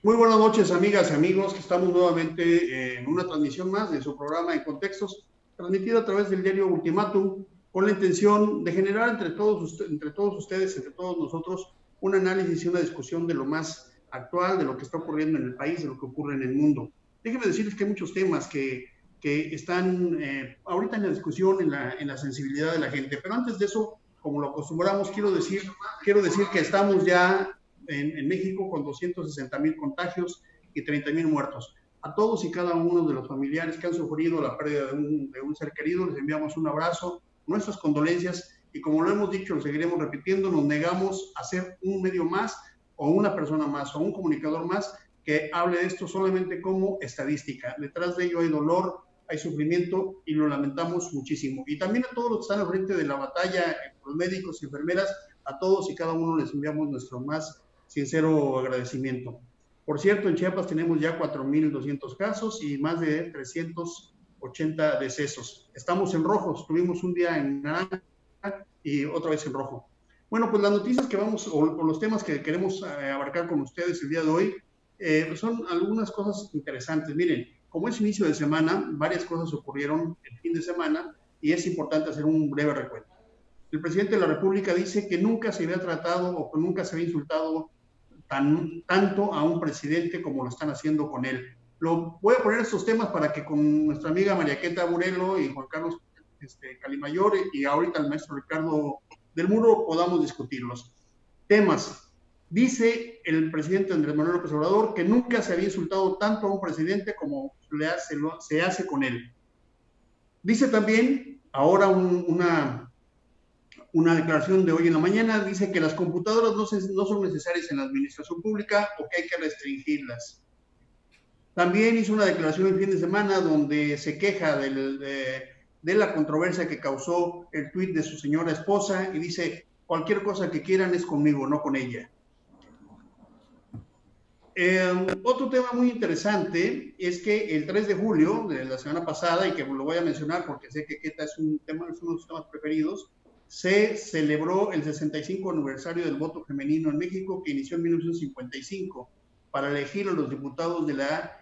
Muy buenas noches, amigas y amigos, que estamos nuevamente en una transmisión más de su programa En Contextos, transmitido a través del diario Ultimátum, con la intención de generar entre todos ustedes, entre todos nosotros, un análisis y una discusión de lo más actual, de lo que está ocurriendo en el país, de lo que ocurre en el mundo. Déjenme decirles que hay muchos temas que están ahorita en la discusión, en la sensibilidad de la gente, pero antes de eso, como lo acostumbramos, quiero decir que estamos ya en México con 260,000 contagios y 30,000 muertos. A todos y cada uno de los familiares que han sufrido la pérdida de un ser querido, les enviamos un abrazo, nuestras condolencias, y como lo hemos dicho, lo seguiremos repitiendo, nos negamos a ser un medio más, o una persona más, o un comunicador más, que hable de esto solamente como estadística. Detrás de ello hay dolor, hay sufrimiento, y lo lamentamos muchísimo. Y también a todos los que están al frente de la batalla, los médicos y enfermeras, a todos y cada uno les enviamos nuestro más sincero agradecimiento. Por cierto, en Chiapas tenemos ya 4,200 casos y más de 380 decesos. Estamos en rojos, tuvimos un día en naranja y otra vez en rojo. Bueno, pues las noticias que vamos, o los temas que queremos abarcar con ustedes el día de hoy, son algunas cosas interesantes. Miren, como es inicio de semana, varias cosas ocurrieron el fin de semana y es importante hacer un breve recuento. El presidente de la República dice que nunca se había tratado o que nunca se había insultado tanto a un presidente como lo están haciendo con él. Voy a poner estos temas para que con nuestra amiga Mariaqueta Burelo y Juan Carlos Calimayor y ahorita el maestro Ricardo del Muro podamos discutirlos. Temas. Dice el presidente Andrés Manuel López Obrador que nunca se había insultado tanto a un presidente como se hace con él. Dice también, ahora una declaración de hoy en la mañana, dice que las computadoras no son necesarias en la administración pública o que hay que restringirlas. También hizo una declaración el fin de semana donde se queja de la controversia que causó el tuit de su señora esposa y dice, cualquier cosa que quieran es conmigo, no con ella. Otro tema muy interesante es que el 3 de julio de la semana pasada, y que lo voy a mencionar porque sé que Queta es uno de sus temas preferidos, se celebró el 65 aniversario del voto femenino en México, que inició en 1955, para elegir a los diputados de la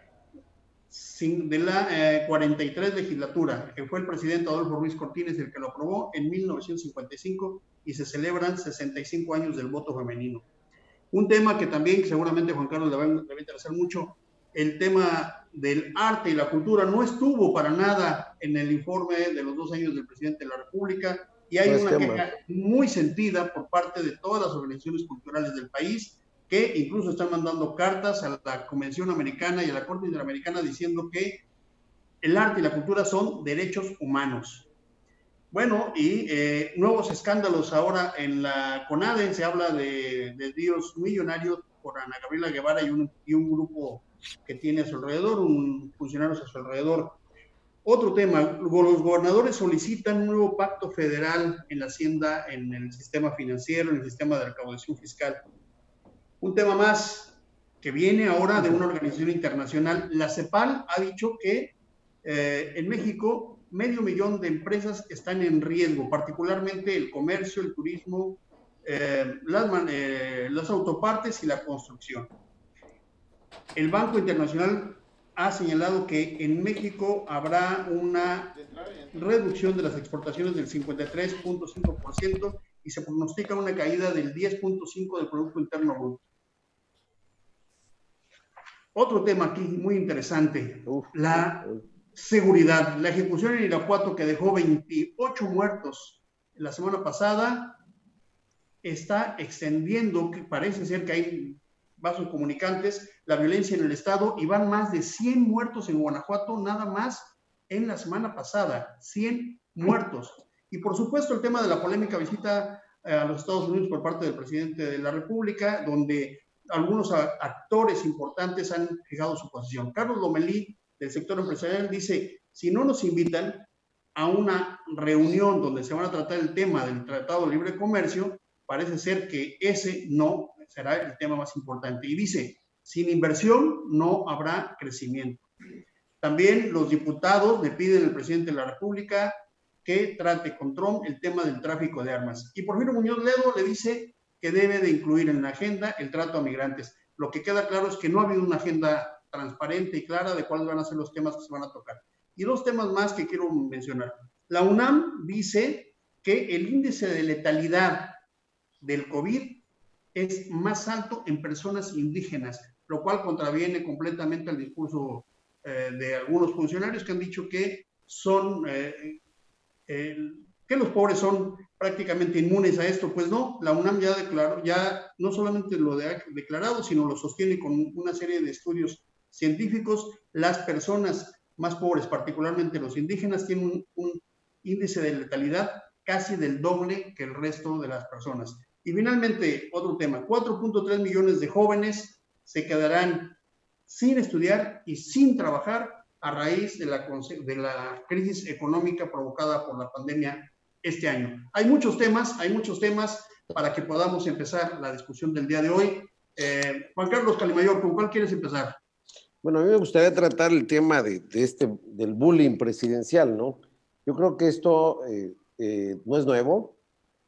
43 legislatura, que fue el presidente Adolfo Ruiz Cortines el que lo aprobó en 1955, y se celebran 65 años del voto femenino. Un tema que también seguramente Juan Carlos le va a interesar mucho, el tema del arte y la cultura no estuvo para nada en el informe de los 2 años del presidente de la República, y hay una queja muy sentida por parte de todas las organizaciones culturales del país, que incluso están mandando cartas a la Convención Americana y a la Corte Interamericana diciendo que el arte y la cultura son derechos humanos. Bueno, y nuevos escándalos ahora en la CONADE, se habla de desvíos millonarios por Ana Gabriela Guevara y un grupo que tiene a su alrededor, funcionarios a su alrededor. Otro tema, los gobernadores solicitan un nuevo pacto federal en la Hacienda, en el sistema financiero, en el sistema de recaudación fiscal. Un tema más que viene ahora de una organización internacional, la CEPAL ha dicho que en México 500,000 de empresas están en riesgo, particularmente el comercio, el turismo, las autopartes y la construcción. El Banco Internacional ha señalado que en México habrá una reducción de las exportaciones del 53.5% y se pronostica una caída del 10.5% del Producto Interno Bruto. Otro tema aquí muy interesante, la seguridad. La ejecución en Irapuato, que dejó 28 muertos la semana pasada, está extendiendo, que parece ser que hay vasos comunicantes, la violencia en el estado, y van más de 100 muertos en Guanajuato, nada más en la semana pasada, 100 muertos. Y por supuesto el tema de la polémica visita a los Estados Unidos por parte del presidente de la República, donde algunos actores importantes han fijado su posición. Carlos Lomelí, del sector empresarial, dice, si no nos invitan a una reunión donde se van a tratar el tema del Tratado de Libre Comercio, parece ser que ese no será el tema más importante. Y dice, sin inversión no habrá crecimiento. También los diputados le piden al presidente de la República que trate con Trump el tema del tráfico de armas. Y Porfirio Muñoz Ledo le dice que debe de incluir en la agenda el trato a migrantes. Lo que queda claro es que no ha habido una agenda transparente y clara de cuáles van a ser los temas que se van a tocar. Y dos temas más que quiero mencionar. La UNAM dice que el índice de letalidad del COVID es más alto en personas indígenas, lo cual contraviene completamente al discurso de algunos funcionarios que han dicho que son que los pobres son prácticamente inmunes a esto. Pues no, la UNAM ya declaró, ya no solamente lo ha declarado, sino lo sostiene con una serie de estudios científicos. Las personas más pobres, particularmente los indígenas, tienen un índice de letalidad casi del doble que el resto de las personas. Y finalmente, otro tema, 4.3 millones de jóvenes se quedarán sin estudiar y sin trabajar a raíz de la crisis económica provocada por la pandemia este año. Hay muchos temas para que podamos empezar la discusión del día de hoy. Juan Carlos Calimayor, ¿con cuál quieres empezar? Bueno, a mí me gustaría tratar el tema del bullying presidencial, ¿no? Yo creo que esto no es nuevo,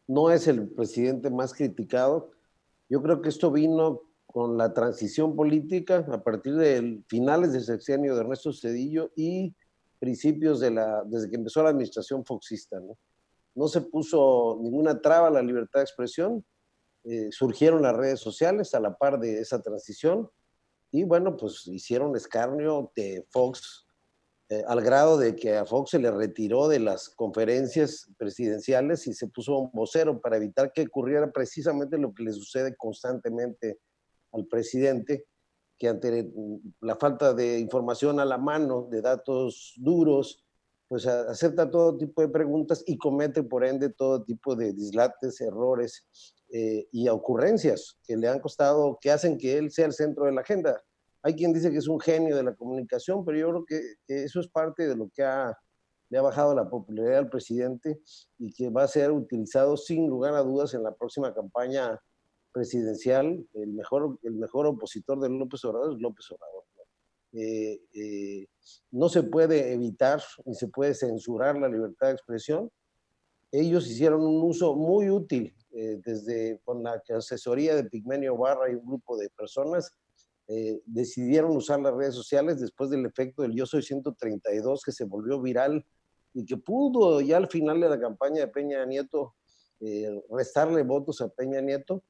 no es el presidente más criticado. Yo creo que esto vino con la transición política a partir de finales del sexenio de Ernesto Zedillo y principios desde que empezó la administración foxista, ¿no? No se puso ninguna traba a la libertad de expresión, surgieron las redes sociales a la par de esa transición y bueno, pues hicieron escarnio de Fox, al grado de que a Fox se le retiró de las conferencias presidenciales y se puso un vocero para evitar que ocurriera precisamente lo que le sucede constantemente al presidente, que ante la falta de información a la mano, de datos duros, pues acepta todo tipo de preguntas y comete por ende todo tipo de dislates, errores y ocurrencias que le han costado, que hacen que él sea el centro de la agenda. Hay quien dice que es un genio de la comunicación, pero yo creo que eso es parte de lo que le ha bajado la popularidad al presidente y que va a ser utilizado sin lugar a dudas en la próxima campaña presidencial. El mejor opositor de López Obrador es López Obrador. No se puede evitar ni se puede censurar la libertad de expresión. Ellos hicieron un uso muy útil desde con la asesoría de Pigmenio Barra y un grupo de personas. Decidieron usar las redes sociales después del efecto del Yo Soy 132 que se volvió viral y que pudo ya al final de la campaña de Peña Nieto restarle votos a Peña Nieto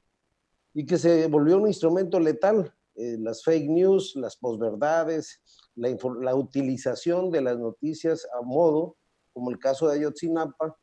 y que se volvió un instrumento letal. Las fake news, las posverdades, la utilización de las noticias a modo, como el caso de Ayotzinapa,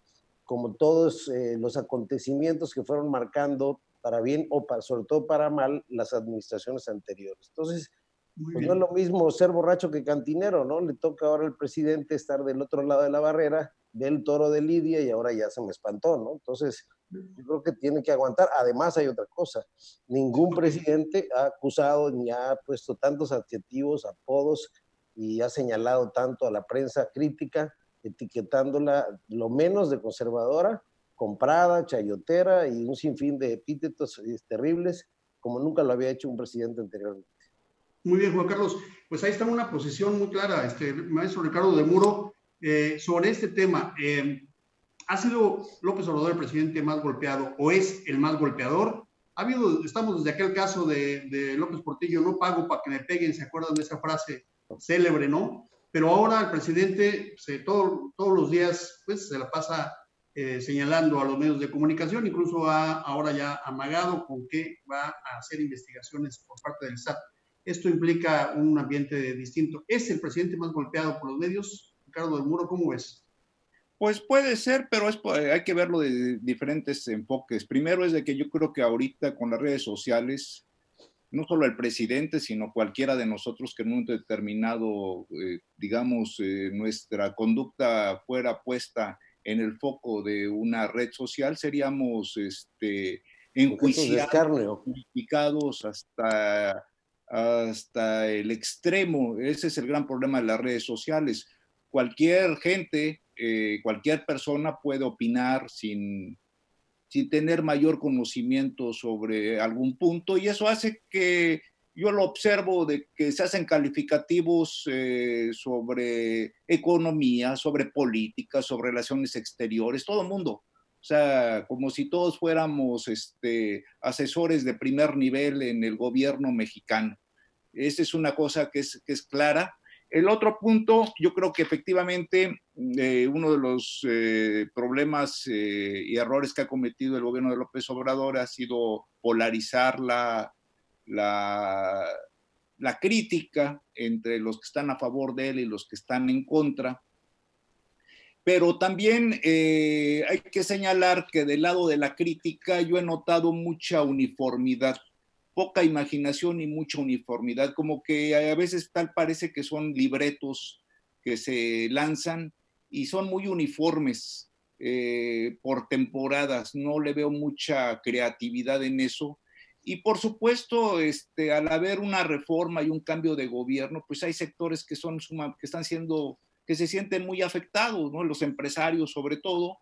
como todos los acontecimientos que fueron marcando para bien o sobre todo para mal las administraciones anteriores. Entonces, pues no es lo mismo ser borracho que cantinero, ¿no? Le toca ahora al presidente estar del otro lado de la barrera, ve el toro de Lidia y ahora ya se me espantó, ¿no? Entonces, yo creo que tiene que aguantar. Además, hay otra cosa. Ningún presidente ha acusado ni ha puesto tantos adjetivos, apodos y ha señalado tanto a la prensa crítica, etiquetándola lo menos de conservadora, comprada, chayotera y un sinfín de epítetos terribles, como nunca lo había hecho un presidente anteriormente. Muy bien, Juan Carlos. Pues ahí está una posición muy clara, maestro Ricardo de Muro, sobre este tema. ¿Ha sido López Obrador el presidente más golpeado o es el más golpeador? Estamos desde aquel caso de López Portillo, no pago para que me peguen, ¿se acuerdan de esa frase célebre, no? Pero ahora el presidente todos los días pues, se la pasa señalando a los medios de comunicación, incluso ahora ya amagado con que va a hacer investigaciones por parte del SAT. Esto implica un ambiente distinto. ¿Es el presidente más golpeado por los medios? Ricardo del Muro, ¿cómo ves? Pues puede ser, pero hay que verlo de diferentes enfoques. Primero es de que yo creo que ahorita con las redes sociales, no solo el presidente, sino cualquiera de nosotros que en un determinado, nuestra conducta fuera puesta en el foco de una red social, seríamos enjuiciados, criticados hasta el extremo. Ese es el gran problema de las redes sociales. Cualquier gente, cualquier persona puede opinar sin tener mayor conocimiento sobre algún punto, y eso hace que yo lo observo de que se hacen calificativos sobre economía, sobre política, sobre relaciones exteriores, todo el mundo. O sea, como si todos fuéramos asesores de primer nivel en el gobierno mexicano. Esa es una cosa que es clara. El otro punto, yo creo que efectivamente uno de los problemas y errores que ha cometido el gobierno de López Obrador ha sido polarizar la crítica entre los que están a favor de él y los que están en contra. Pero también hay que señalar que del lado de la crítica yo he notado mucha uniformidad, poca imaginación y mucha uniformidad, como que a veces tal parece que son libretos que se lanzan y son muy uniformes por temporadas, no le veo mucha creatividad en eso. Y por supuesto, al haber una reforma y un cambio de gobierno, pues hay sectores que se sienten muy afectados, ¿no? Los empresarios sobre todo,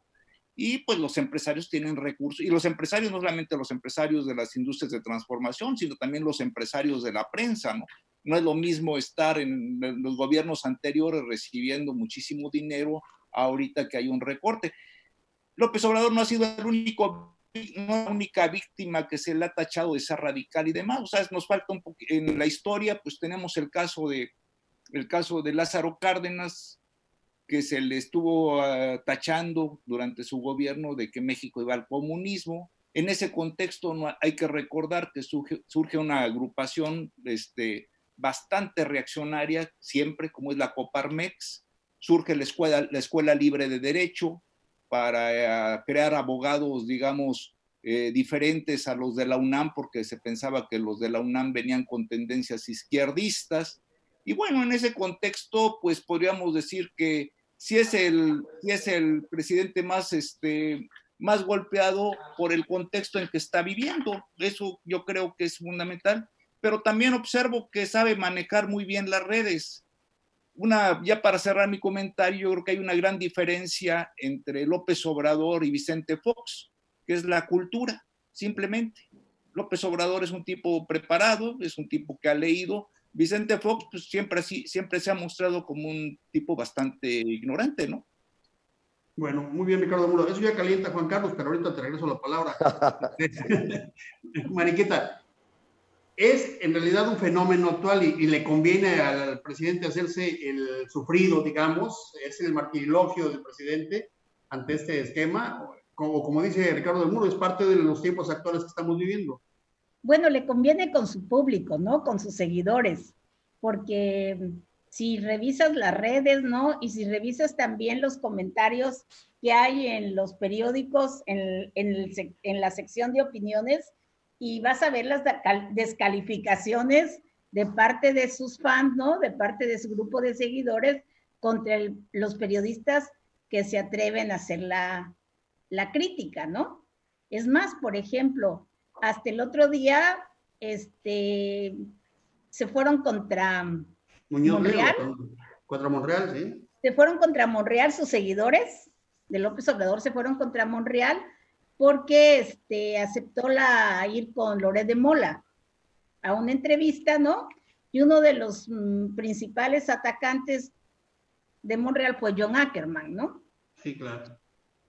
y pues los empresarios tienen recursos, y los empresarios, no solamente los empresarios de las industrias de transformación, sino también los empresarios de la prensa, ¿no? No es lo mismo estar en los gobiernos anteriores recibiendo muchísimo dinero ahorita que hay un recorte. López Obrador no ha sido la única víctima que se le ha tachado de ser radical y demás. O sea, nos falta un poco en la historia, pues tenemos el caso de Lázaro Cárdenas, que se le estuvo tachando durante su gobierno de que México iba al comunismo. En ese contexto hay que recordar que surge una agrupación bastante reaccionaria, siempre, como es la Coparmex. Surge la Escuela Libre de Derecho para crear abogados, digamos, diferentes a los de la UNAM, porque se pensaba que los de la UNAM venían con tendencias izquierdistas. Y bueno, en ese contexto, pues podríamos decir que sí es el presidente más golpeado por el contexto en que está viviendo. Eso yo creo que es fundamental. Pero también observo que sabe manejar muy bien las redes. Ya para cerrar mi comentario, yo creo que hay una gran diferencia entre López Obrador y Vicente Fox, que es la cultura, simplemente. López Obrador es un tipo preparado, es un tipo que ha leído. Vicente Fox pues, siempre se ha mostrado como un tipo bastante ignorante, ¿no? Bueno, muy bien, Ricardo Muro. Eso ya calienta, Juan Carlos, pero ahorita te regreso la palabra. Mariquita, es en realidad un fenómeno actual y le conviene al presidente hacerse el sufrido, digamos, es el martirilogio del presidente ante este esquema, como dice Ricardo del Muro, es parte de los tiempos actuales que estamos viviendo. Bueno, le conviene con su público, ¿no? Con sus seguidores, porque si revisas las redes, ¿no? Y si revisas también los comentarios que hay en los periódicos, en la sección de opiniones, y vas a ver las descalificaciones de parte de sus fans, ¿no? De parte de su grupo de seguidores contra los periodistas que se atreven a hacer la crítica, ¿no? Es más, por ejemplo, hasta el otro día, se fueron contra Monreal. Contra Monreal, sí. Se fueron contra Monreal, sus seguidores de López Obrador se fueron contra Monreal porque aceptó ir con Loret de Mola a una entrevista, ¿no? Y uno de los principales atacantes de Monreal fue John Ackerman, ¿no? Sí, claro.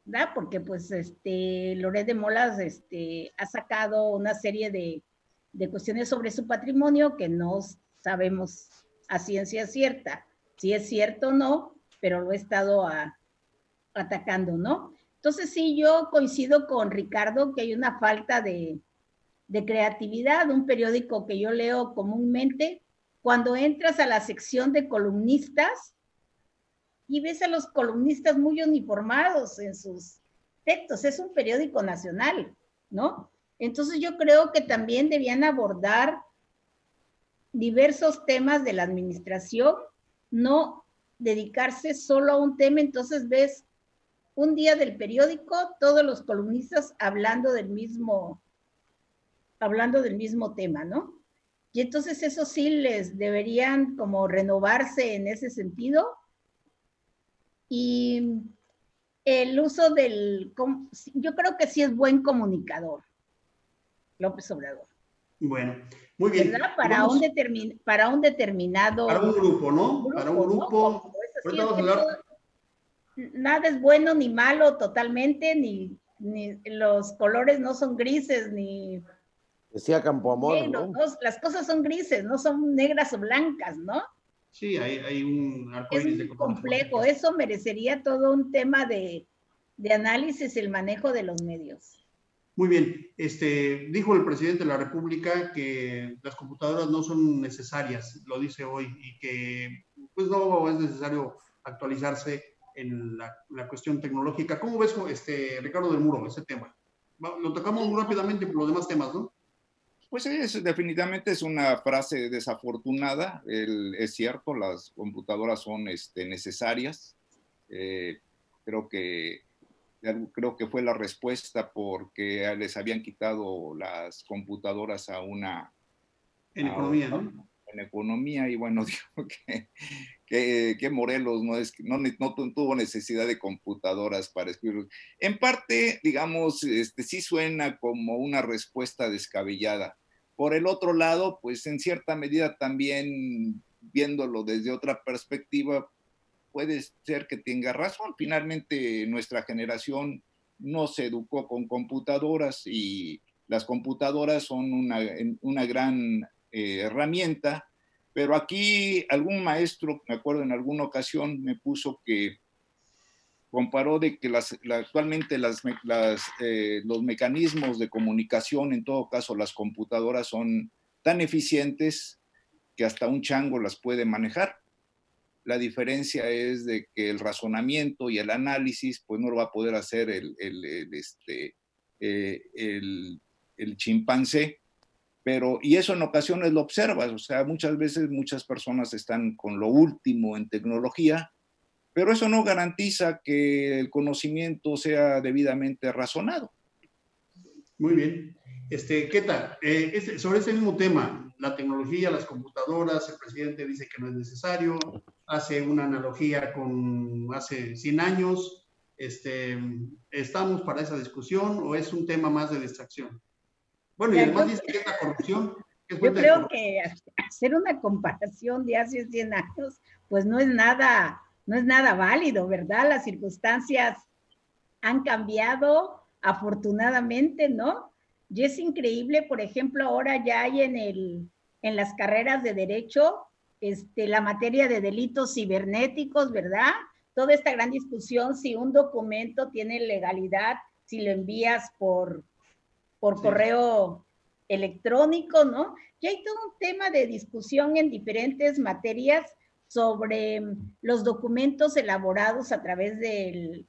¿Verdad? Porque pues Loret de Mola ha sacado una serie de cuestiones sobre su patrimonio que no sabemos a ciencia cierta si es cierto o no, pero lo he estado atacando, ¿no? Entonces sí, yo coincido con Ricardo que hay una falta de creatividad. Un periódico que yo leo comúnmente, cuando entras a la sección de columnistas y ves a los columnistas muy uniformados en sus textos, es un periódico nacional, ¿no? Entonces yo creo que también debían abordar diversos temas de la administración, no dedicarse solo a un tema. Entonces ves un día del periódico, todos los columnistas hablando del mismo tema, ¿no? Y entonces eso sí les deberían como renovarse en ese sentido. Y el uso yo creo que sí es buen comunicador, López Obrador. Bueno, muy bien. ¿Verdad? Para un determinado... Para un grupo, ¿no? Para un grupo. ¿No? Ahorita vamos a hablar. Nada es bueno ni malo totalmente, ni ni los colores no son grises, ni Decía Campoamor, negros, ¿no? ¿no? Las cosas son grises, no son negras o blancas, ¿no? Sí, hay un arco Es iris de muy colores. complejo, eso merecería todo un tema de análisis, el manejo de los medios. Muy bien, dijo el presidente de la República que las computadoras no son necesarias, lo dice hoy, y que pues no es necesario actualizarse en la cuestión tecnológica. ¿Cómo ves, Ricardo del Muro, ese tema? Lo tocamos muy rápidamente por los demás temas, ¿no? Pues definitivamente es una frase desafortunada. Es cierto, las computadoras son necesarias. Creo que fue la respuesta porque les habían quitado las computadoras En economía, ¿no? En economía, y bueno, digo que Morelos no tuvo necesidad de computadoras para escribir. En parte, digamos, sí suena como una respuesta descabellada. Por el otro lado, pues en cierta medida también, viéndolo desde otra perspectiva, puede ser que tenga razón. Finalmente, nuestra generación no se educó con computadoras y las computadoras son una gran herramienta, pero aquí algún maestro, me acuerdo en alguna ocasión, me puso que comparó de que actualmente los mecanismos de comunicación, en todo caso las computadoras, son tan eficientes que hasta un chango las puede manejar. La diferencia es de que el razonamiento y el análisis pues no lo va a poder hacer el chimpancé, y eso en ocasiones lo observas, o sea, muchas veces muchas personas están con lo último en tecnología, pero eso no garantiza que el conocimiento sea debidamente razonado. Muy bien. ¿Qué tal? Sobre ese mismo tema, la tecnología, las computadoras, el presidente dice que no es necesario, hace una analogía con hace 100 años. ¿Estamos para esa discusión o es un tema más de distracción? Bueno, y además dice que es la corrupción. Yo creo que hacer una comparación de hace 100 años, pues no es nada válido, ¿verdad? Las circunstancias han cambiado, afortunadamente, ¿no? Y es increíble, por ejemplo, ahora ya hay en las carreras de derecho, la materia de delitos cibernéticos, ¿verdad? Toda esta gran discusión, si un documento tiene legalidad, si lo envías por sí, correo electrónico, ¿no? Y hay todo un tema de discusión en diferentes materias sobre los documentos elaborados a través de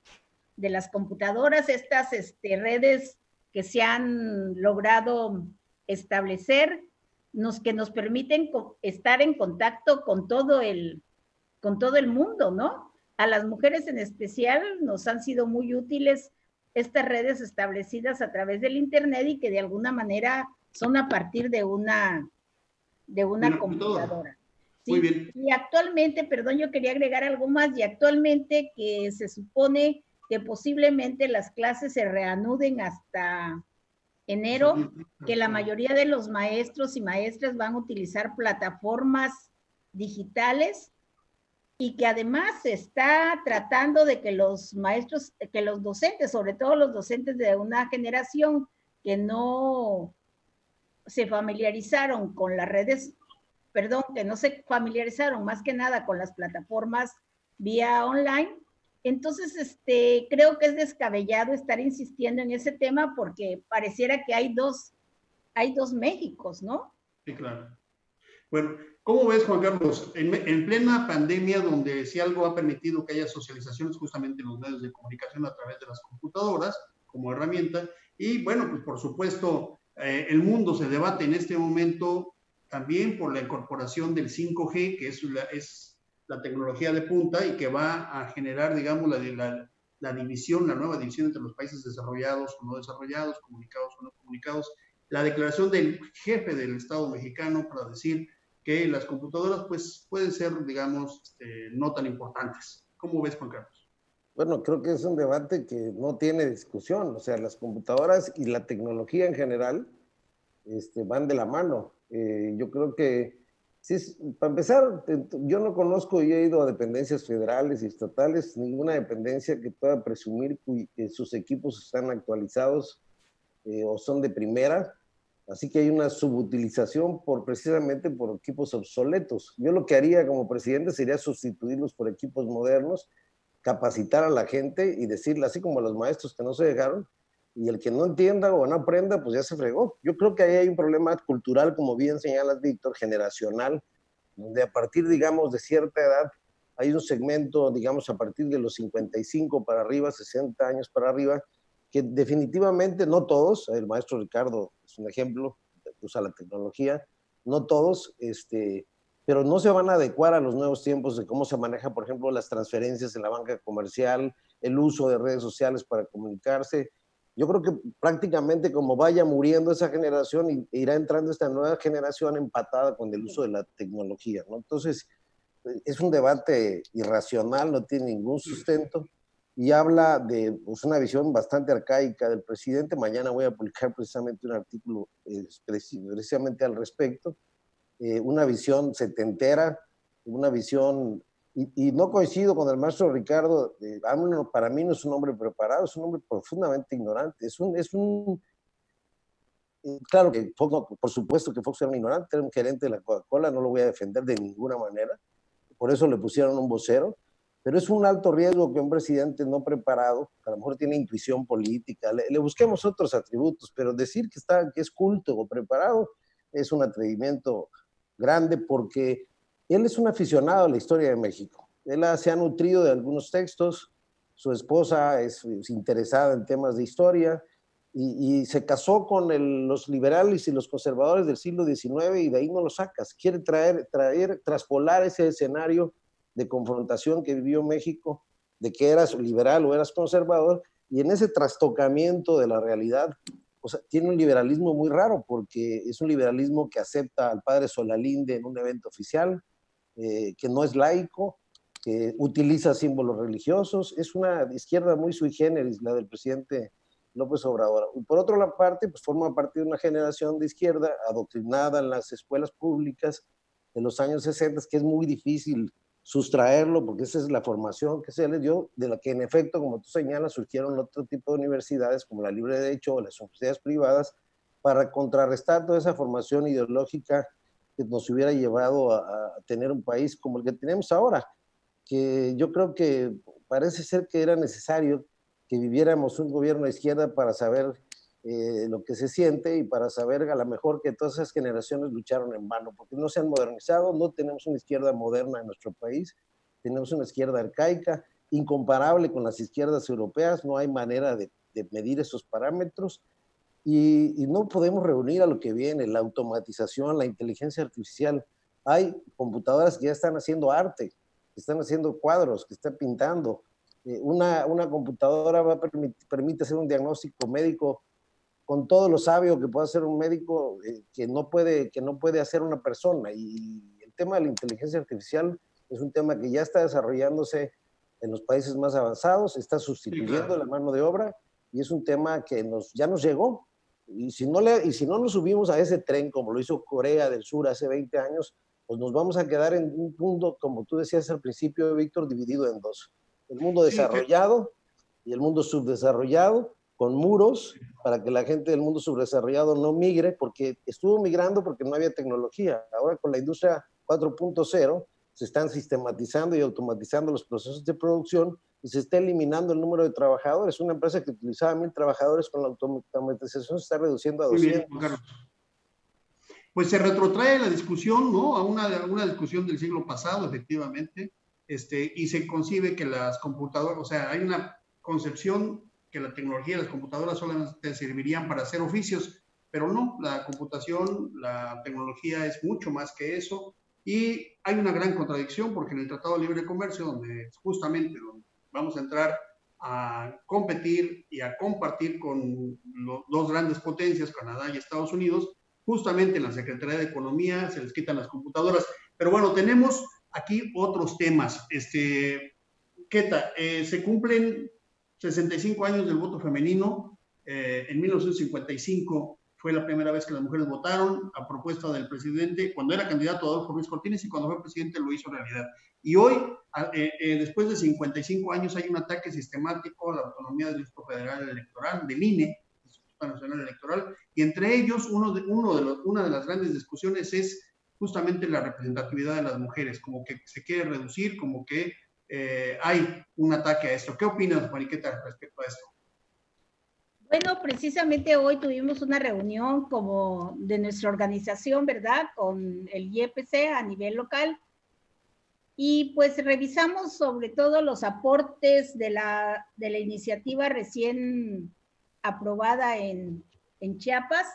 las computadoras, estas redes que se han logrado establecer, que nos permiten estar en contacto con todo el mundo, ¿no? A las mujeres en especial nos han sido muy útiles estas redes establecidas a través del Internet y que de alguna manera son a partir de una computadora. ¿Sí? Muy bien. Y actualmente, perdón, yo quería agregar algo más, y actualmente que se supone que posiblemente las clases se reanuden hasta enero, que la mayoría de los maestros y maestras van a utilizar plataformas digitales y que además se está tratando de que los maestros, que los docentes, sobre todo los docentes de una generación que no se familiarizaron con las redes, perdón, que no se familiarizaron más que nada con las plataformas vía online. Entonces, creo que es descabellado estar insistiendo en ese tema porque pareciera que hay dos Méxicos, ¿no? Sí, claro. Bueno, ¿cómo ves, Juan Carlos? En plena pandemia, donde si algo ha permitido que haya socializaciones justamente en los medios de comunicación a través de las computadoras como herramienta, y bueno, pues por supuesto, el mundo se debate en este momento también por la incorporación del 5G, que es la tecnología de punta y que va a generar, digamos, la división, la nueva división entre los países desarrollados o no desarrollados, comunicados o no comunicados. La declaración del jefe del Estado mexicano para decir que las computadoras pues pueden ser, digamos, no tan importantes. ¿Cómo ves, Juan Carlos? Bueno, creo que es un debate que no tiene discusión. O sea, las computadoras y la tecnología en general van de la mano. Yo creo que Sí, para empezar, yo no conozco, yo he ido a dependencias federales y estatales, ninguna dependencia que pueda presumir que sus equipos están actualizados o son de primera, así que hay una subutilización precisamente por equipos obsoletos. Yo lo que haría como presidente sería sustituirlos por equipos modernos, capacitar a la gente y decirle, así como a los maestros que no se dejaron, y el que no entienda o no aprenda, pues ya se fregó. Yo creo que ahí hay un problema cultural, como bien señalas, Víctor, generacional, donde a partir, digamos, de cierta edad, hay un segmento, digamos, a partir de los 55 para arriba, 60 años para arriba, que definitivamente no todos, el maestro Ricardo es un ejemplo, usa la tecnología, no todos, pero no se van a adecuar a los nuevos tiempos de cómo se maneja, por ejemplo, las transferencias en la banca comercial, el uso de redes sociales para comunicarse. Yo creo que prácticamente como vaya muriendo esa generación, irá entrando esta nueva generación empatada con el uso de la tecnología, ¿no? Entonces, es un debate irracional, no tiene ningún sustento y habla de pues, una visión bastante arcaica del presidente. Mañana voy a publicar precisamente un artículo precisamente al respecto. Una visión setentera, una visión... Y no coincido con el maestro Ricardo, para mí no es un hombre preparado, es un hombre profundamente ignorante. Claro que por supuesto que Fox era un ignorante, era un gerente de la Coca-Cola, no lo voy a defender de ninguna manera, por eso le pusieron un vocero, pero es un alto riesgo que un presidente no preparado, que a lo mejor tiene intuición política, le busquemos otros atributos, pero decir que es culto o preparado es un atrevimiento grande porque él es un aficionado a la historia de México. Él se ha nutrido de algunos textos, su esposa es interesada en temas de historia y se casó con los liberales y los conservadores del siglo XIX y de ahí no lo sacas. Quiere traspolar ese escenario de confrontación que vivió México, de que eras liberal o eras conservador, y en ese trastocamiento de la realidad, o sea, tiene un liberalismo muy raro porque es un liberalismo que acepta al padre Solalinde en un evento oficial, que no es laico, que utiliza símbolos religiosos. Es una izquierda muy sui generis, la del presidente López Obrador. Y por otra parte, pues forma parte de una generación de izquierda adoctrinada en las escuelas públicas de los años 60, que es muy difícil sustraerlo, porque esa es la formación que se les dio, de la que en efecto, como tú señalas, surgieron otro tipo de universidades, como la Libre Derecho o las universidades privadas, para contrarrestar toda esa formación ideológica que nos hubiera llevado a tener un país como el que tenemos ahora, que yo creo que parece ser que era necesario que viviéramos un gobierno de izquierda para saber lo que se siente y para saber a lo mejor que todas esas generaciones lucharon en vano, porque no se han modernizado, no tenemos una izquierda moderna en nuestro país, tenemos una izquierda arcaica, incomparable con las izquierdas europeas, no hay manera de medir esos parámetros y no podemos reunir a lo que viene, la automatización, la inteligencia artificial. Hay computadoras que ya están haciendo arte, que están haciendo cuadros, que están pintando. Una computadora permite hacer un diagnóstico médico con todo lo sabio que puede hacer un médico que no puede hacer una persona. Y el tema de la inteligencia artificial es un tema que ya está desarrollándose en los países más avanzados, está sustituyendo la mano de obra y es un tema que ya nos llegó. Y si no nos subimos a ese tren como lo hizo Corea del Sur hace 20 años, pues nos vamos a quedar en un mundo, como tú decías al principio, Víctor, dividido en dos. El mundo desarrollado y el mundo subdesarrollado, con muros para que la gente del mundo subdesarrollado no migre, porque estuvo migrando porque no había tecnología. Ahora con la industria 4.0 se están sistematizando y automatizando los procesos de producción y se está eliminando el número de trabajadores. Una empresa que utilizaba 1,000 trabajadores con la automatización se está reduciendo a 200. Muy bien, pues se retrotrae la discusión, ¿no? A una discusión del siglo pasado, efectivamente, y se concibe que las computadoras, o sea, hay una concepción que la tecnología y las computadoras solamente servirían para hacer oficios, pero no, la computación, la tecnología es mucho más que eso, y hay una gran contradicción porque en el Tratado de Libre Comercio, donde vamos a entrar a competir y a compartir con dos grandes potencias, Canadá y Estados Unidos, justamente en la Secretaría de Economía se les quitan las computadoras. Pero bueno, tenemos aquí otros temas. Keta, se cumplen 65 años del voto femenino. En 1955 fue la primera vez que las mujeres votaron a propuesta del presidente, cuando era candidato Adolfo Ruiz Cortines, y cuando fue presidente lo hizo realidad. Y hoy, después de 55 años, hay un ataque sistemático a la autonomía del Instituto Federal Electoral, del INE, Instituto Nacional Electoral, y entre ellos una de las grandes discusiones es justamente la representatividad de las mujeres, como que se quiere reducir, como que hay un ataque a esto. ¿Qué opinas, Mariqueta, respecto a esto? Bueno, precisamente hoy tuvimos una reunión como de nuestra organización, ¿verdad? Con el IEPC a nivel local. Y pues revisamos sobre todo los aportes de la iniciativa recién aprobada en Chiapas.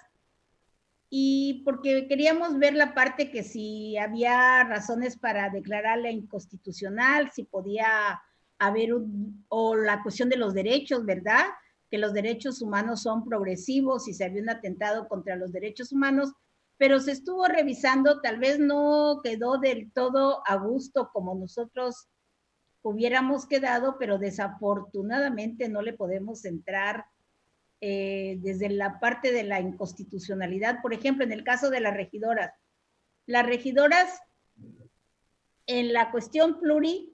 Y porque queríamos ver la parte que si había razones para declararla inconstitucional, si podía haber o la cuestión de los derechos, ¿verdad? Que los derechos humanos son progresivos y se había un atentado contra los derechos humanos, pero se estuvo revisando, tal vez no quedó del todo a gusto como nosotros hubiéramos quedado, pero desafortunadamente no le podemos entrar desde la parte de la inconstitucionalidad. Por ejemplo, en el caso de las regidoras en la cuestión pluri,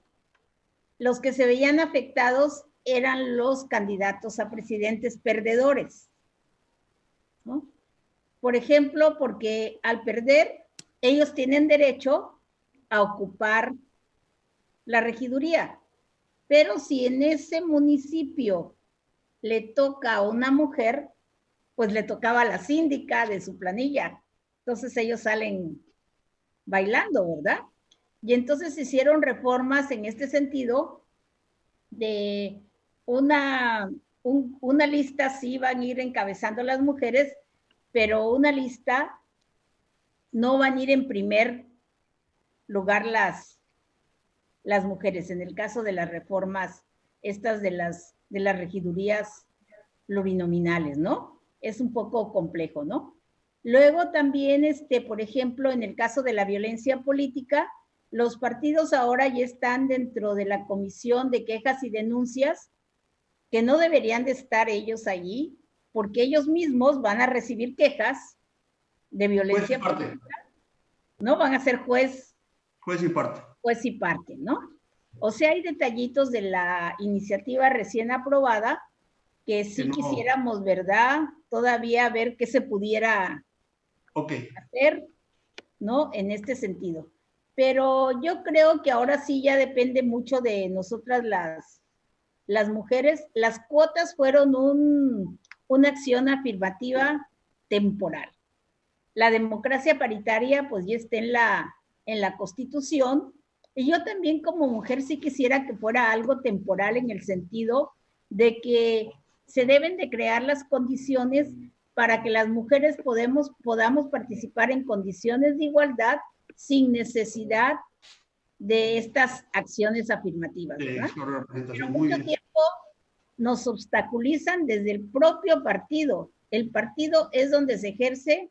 los que se veían afectados eran los candidatos a presidentes perdedores, ¿no? Por ejemplo, porque al perder, ellos tienen derecho a ocupar la regiduría, pero si en ese municipio le toca a una mujer, pues le tocaba a la síndica de su planilla, entonces ellos salen bailando, ¿verdad? Y entonces se hicieron reformas en este sentido de una lista sí van a ir encabezando las mujeres, pero una lista no van a ir en primer lugar las mujeres. En el caso de las reformas, estas de las regidurías plurinominales, ¿no? Es un poco complejo, ¿no? Luego también, por ejemplo, en el caso de la violencia política, los partidos ahora ya están dentro de la comisión de quejas y denuncias, que no deberían de estar ellos allí, porque ellos mismos van a recibir quejas de violencia política, ¿no? Van a ser juez y parte, ¿no? O sea, hay detallitos de la iniciativa recién aprobada que sí quisiéramos, ¿verdad? Todavía ver qué se pudiera hacer, ¿no? En este sentido. Pero yo creo que ahora sí ya depende mucho de nosotras las mujeres. Las cuotas fueron una acción afirmativa temporal. La democracia paritaria pues ya está en la Constitución, y yo también como mujer sí quisiera que fuera algo temporal en el sentido de que se deben de crear las condiciones para que las mujeres podamos participar en condiciones de igualdad sin necesidad de estas acciones afirmativas, ¿verdad? Pero mucho tiempo nos obstaculizan desde el propio partido. El partido es donde se ejerce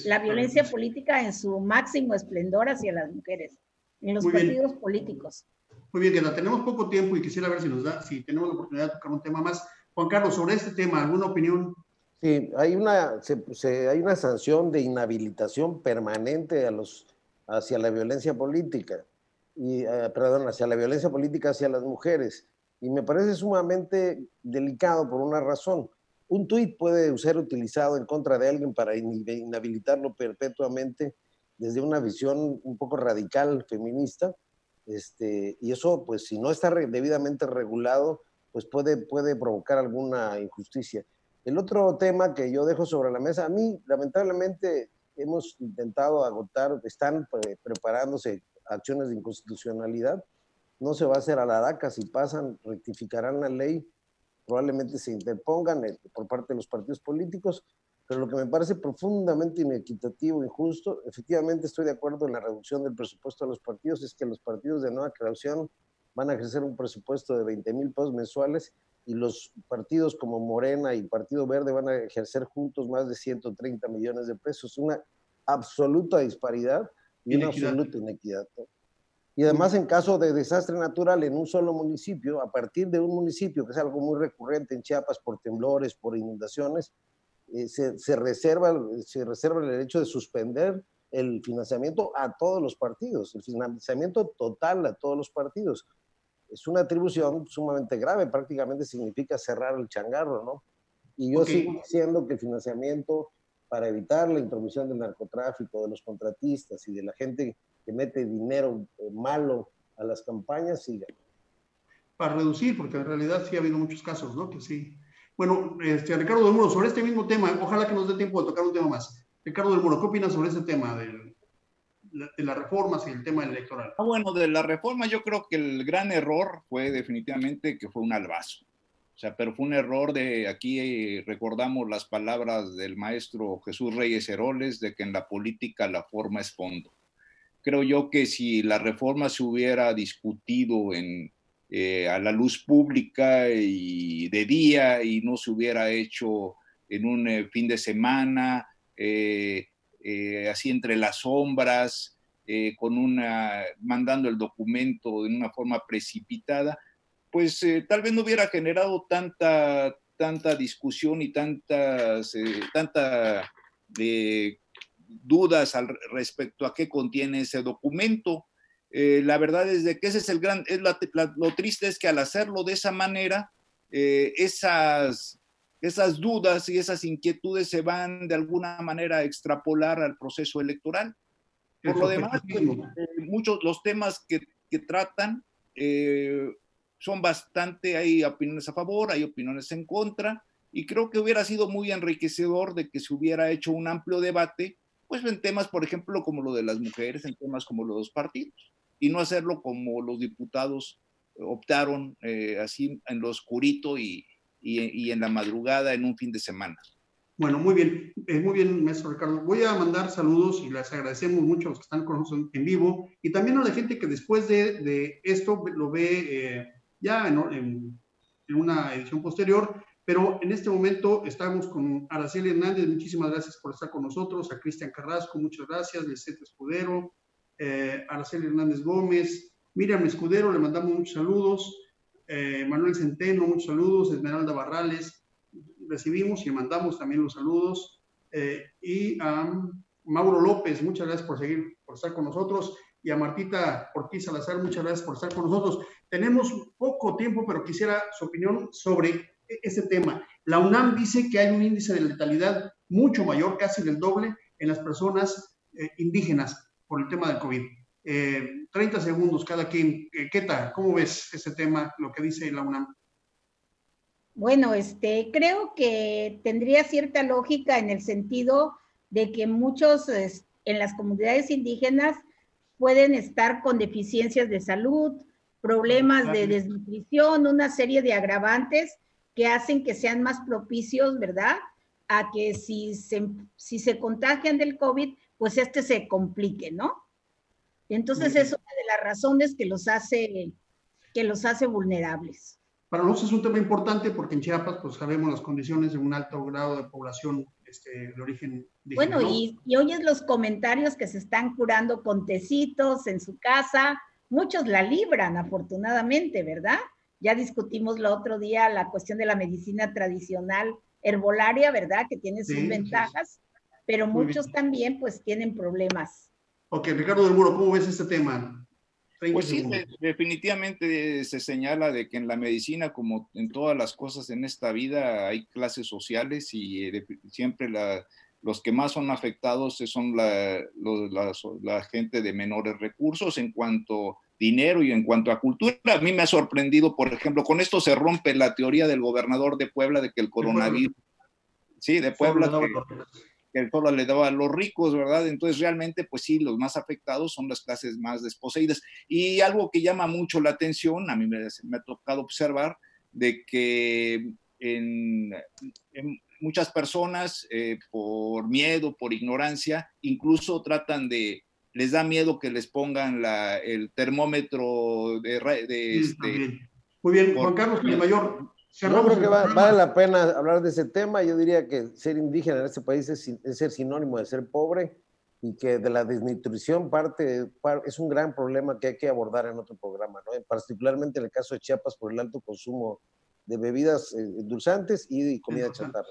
la violencia política en su máximo esplendor hacia las mujeres, en los partidos políticos. Muy bien, Diana, tenemos poco tiempo y quisiera ver si tenemos la oportunidad de tocar un tema más. Juan Carlos, sobre este tema, ¿alguna opinión? Sí, hay una sanción de inhabilitación permanente hacia la violencia política, hacia la violencia política hacia las mujeres, y me parece sumamente delicado por una razón. Un tuit puede ser utilizado en contra de alguien para inhabilitarlo perpetuamente desde una visión un poco radical feminista, y eso, pues, si no está debidamente regulado, pues puede provocar alguna injusticia. El otro tema que yo dejo sobre la mesa, a mí, lamentablemente, hemos intentado agotar, están preparándose acciones de inconstitucionalidad, no se va a hacer a la DACA, si pasan, rectificarán la ley, probablemente se interpongan por parte de los partidos políticos, pero lo que me parece profundamente inequitativo, injusto, efectivamente estoy de acuerdo en la reducción del presupuesto de los partidos, es que los partidos de nueva creación van a ejercer un presupuesto de 20,000 pesos mensuales, y los partidos como Morena y Partido Verde van a ejercer juntos más de 130 millones de pesos, una absoluta disparidad y una absoluta inequidad. Y además, en caso de desastre natural en un solo municipio, a partir de un municipio, que es algo muy recurrente en Chiapas por temblores, por inundaciones, se reserva el derecho de suspender el financiamiento a todos los partidos, el financiamiento total a todos los partidos. Es una atribución sumamente grave, prácticamente significa cerrar el changarro, ¿no? Y yo sigo diciendo que el financiamiento para evitar la intromisión del narcotráfico, de los contratistas y de la gente que mete dinero malo a las campañas, siga. Para reducir, porque en realidad sí ha habido muchos casos, ¿no? Que sí. Bueno, Ricardo del Muro, sobre este mismo tema, ojalá que nos dé tiempo de tocar un tema más. Ricardo del Muro, ¿qué opinas sobre ese tema de las reformas y el tema electoral? Bueno, de la reforma yo creo que el gran error fue definitivamente que fue un albazo. O sea, pero fue un error de, aquí recordamos las palabras del maestro Jesús Reyes Heroles, de que en la política la forma es fondo. Creo yo que si la reforma se hubiera discutido a la luz pública y de día y no se hubiera hecho en un fin de semana, así entre las sombras, mandando el documento de una forma precipitada, pues tal vez no hubiera generado tanta discusión y tanta dudas respecto a qué contiene ese documento. La verdad es de que ese es lo triste es que al hacerlo de esa manera, esas dudas y esas inquietudes se van de alguna manera a extrapolar al proceso electoral. Por lo demás, pues, muchos los temas que tratan son bastante, hay opiniones a favor, hay opiniones en contra, y creo que hubiera sido muy enriquecedor de que se hubiera hecho un amplio debate, pues en temas, por ejemplo, como lo de las mujeres, en temas como los partidos, y no hacerlo como los diputados optaron, así en lo oscurito y en la madrugada en un fin de semana. Bueno, muy bien, maestro Ricardo. Voy a mandar saludos y les agradecemos mucho a los que están con nosotros en vivo y también a la gente que después de esto lo ve ya en una edición posterior, pero en este momento estamos con Araceli Hernández. Muchísimas gracias por estar con nosotros. A Cristian Carrasco, muchas gracias. Lisette Escudero, Araceli Hernández Gómez, Miriam Escudero, le mandamos muchos saludos. Manuel Centeno, muchos saludos. Esmeralda Barrales, recibimos y mandamos también los saludos. Y a Mauro López, muchas gracias por estar con nosotros. Y a Martita Ortiz Salazar, muchas gracias por estar con nosotros. Tenemos poco tiempo, pero quisiera su opinión sobre este tema. La UNAM dice que hay un índice de letalidad mucho mayor, casi del doble, en las personas indígenas por el tema del COVID. 30 segundos cada quien. Keta, ¿cómo ves ese tema, lo que dice la UNAM? Bueno, creo que tendría cierta lógica en el sentido de que muchos en las comunidades indígenas pueden estar con deficiencias de salud, problemas de desnutrición, una serie de agravantes que hacen que sean más propicios, ¿verdad?, a que si se contagian del COVID, pues se complique, ¿no? Entonces es una de las razones que los hace vulnerables. Para nosotros es un tema importante porque en Chiapas, pues sabemos las condiciones de un alto grado de población de origen indígena. Bueno, ¿no? y oyes los comentarios que se están curando con tecitos en su casa. Muchos la libran, afortunadamente, ¿verdad? Ya discutimos el otro día la cuestión de la medicina tradicional herbolaria, ¿verdad? Que tiene sus ventajas, pero muchos también, pues, tienen problemas. Ok, Ricardo del Muro, ¿cómo ves este tema? Pues sí, definitivamente se señala de que en la medicina, como en todas las cosas en esta vida, hay clases sociales y siempre los que más son afectados son la gente de menores recursos en cuanto a dinero y en cuanto a cultura. A mí me ha sorprendido, por ejemplo, con esto se rompe la teoría del gobernador de Puebla de que el coronavirus, sí, de Puebla, que solo le daba a los ricos, ¿verdad? Entonces realmente, pues sí, los más afectados son las clases más desposeídas. Y algo que llama mucho la atención, a mí me ha tocado observar, de que en muchas personas, por miedo, por ignorancia, incluso les da miedo que les pongan el termómetro Muy bien, Juan Carlos Mayor. Yo creo que vale la pena hablar de ese tema. Yo diría que ser indígena en este país es ser sinónimo de ser pobre y que de la desnutrición es un gran problema que hay que abordar en otro programa, ¿no? Particularmente en el caso de Chiapas por el alto consumo de bebidas endulzantes y de comida chatarra.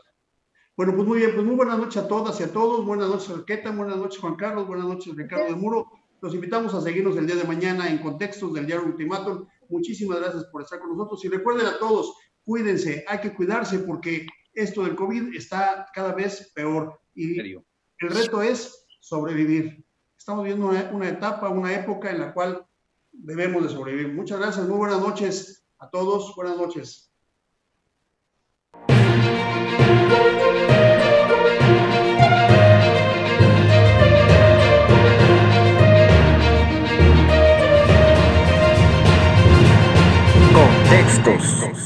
Bueno, pues muy bien, pues muy buenas noches a todas y a todos. Buenas noches, Arqueta, buenas noches, Juan Carlos, buenas noches, Ricardo de Muro. Los invitamos a seguirnos el día de mañana en Contextos del Diario Ultimátum. Muchísimas gracias por estar con nosotros y recuerden a todos, cuídense, hay que cuidarse porque esto del COVID está cada vez peor y el reto es sobrevivir. Estamos viviendo una etapa, una época en la cual debemos de sobrevivir. Muchas gracias, muy buenas noches a todos, buenas noches. Contextos.